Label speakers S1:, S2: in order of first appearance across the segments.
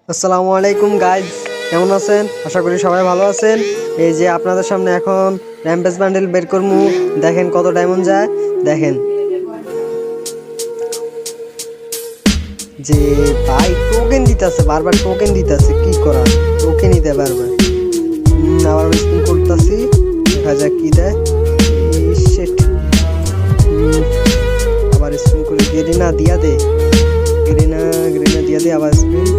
S1: আসসালামু আলাইকুম গাইজ, কেমন আছেন? আশা করি সবাই ভালো আছেন। এই যে আপনাদের সামনে এখন র্যাম্পেজ বান্ডেল বের করবো। দেখেন কত ডায়মন্ড যায়। দেখেন যে ভাই টোকেন দিতেছে, বারবার টোকেন দিতেছে, কি করা, টোকেনই দেয় বারবার। আবার স্পিন করতেছি, দেখা যাক কি দেয়। শিট, আবার স্পিন করে গেরিনা দিয়া দে, গেরিনা দিয়া দে, আবার স্পিন।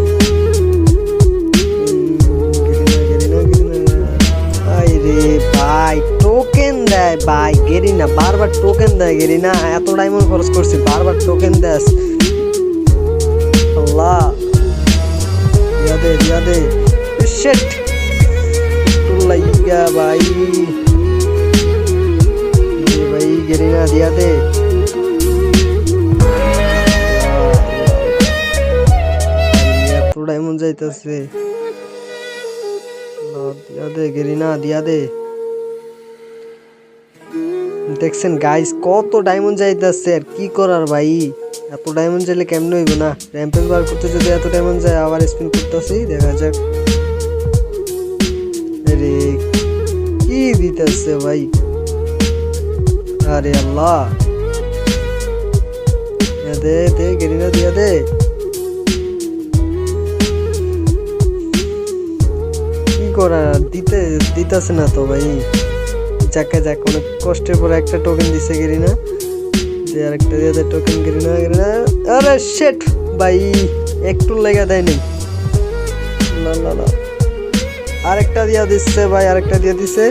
S1: ভাই টোকেন দেয় ভাই, গেরিনা বারবার টোকেন দেয়। গেরিনা এত ডায়মন্ড খরচ করছি, বারবার টোকেন দেয়। আল্লাহ, দিয়া দে শিট, একটু লাইগা ভাই, ভাই গেরিনা দিয়া দে। এত ডায়মন্ড যাইতেছে, দিয়া দে গেরিনা দিয়া দে। দেখছেন গাইস কত ডায়মন্ড যাইতেছে, আর কি করার ভাই, এত ডায়মন্ড চাইলে কেমনে হইব না। র্যাম্পেজ বার করতে যদি এত ডায়মন্ড যায়, আবার স্পিন করতেছি, দেখা যাক। আরে কি দিতেছে ভাই, আরে আল্লাহ, দে দে গেরিনা দিয়া দে। কি করার, দিতেছে না তো ভাই। যাকে যাক, অনেক কষ্টের পরে একটা টোকেন দিছে গেরিনা, আর একটা দিয়ে দেয় টোকেন গেরিনা। আরে শিট ভাই, একটু লেগে দেয় নেই। আরেকটা দিয়া দিচ্ছে ভাই, আরেকটা দিয়ে দিছে,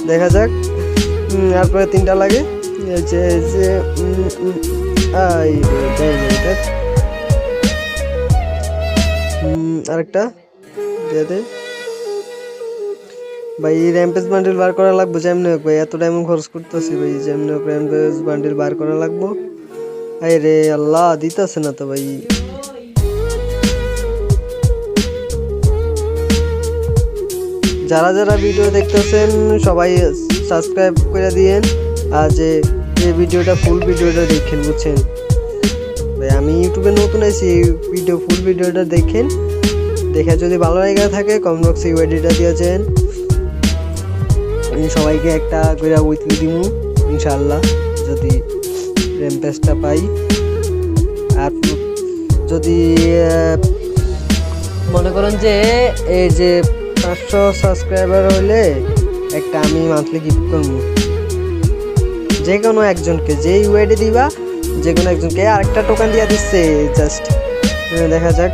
S1: দেখা যাক। তারপরে তিনটা লাগে, আরেকটা দিয়ে দে ভাই। র্যাম্পেজ বান্ডেল বার করা লাগবে যেমনি হোক ভাই, এত ডায়মন্ড খরচ করতেছি ভাই, যেমনি হোক র্যাম্পেজ বান্ডেল বার করা লাগবো। আরে আল্লাহ, দিতেছে না তো ভাই। যারা যারা ভিডিও দেখতেছেন সবাই সাবস্ক্রাইব করে দিয়েন, আর যে এই ভিডিওটা ফুল ভিডিওটা দেখেন, বুঝছেন ভাই। আমি ইউটিউবে নতুন আছি, ফুল ভিডিওটা দেখেন, দেখে যদি ভালো লেগে থাকে কমেন্ট বক্সে ইউআইডিটা দিয়েছেন। আমি সবাইকে একটা করে উইকলি দিব ইনশাআল্লাহ, যদি র্যাম্পেজটা পাই। আর যদি মনে করেন যে এই যে 500 সাবস্ক্রাইবার হইলে একটা আমি মান্থলি গিফট করবো যে কোনো একজনকে, যে ইউআইডি দিবা যে কোনো একজনকে। আরেকটা টোকেন দিয়া দিচ্ছে, জাস্ট দেখা যাক।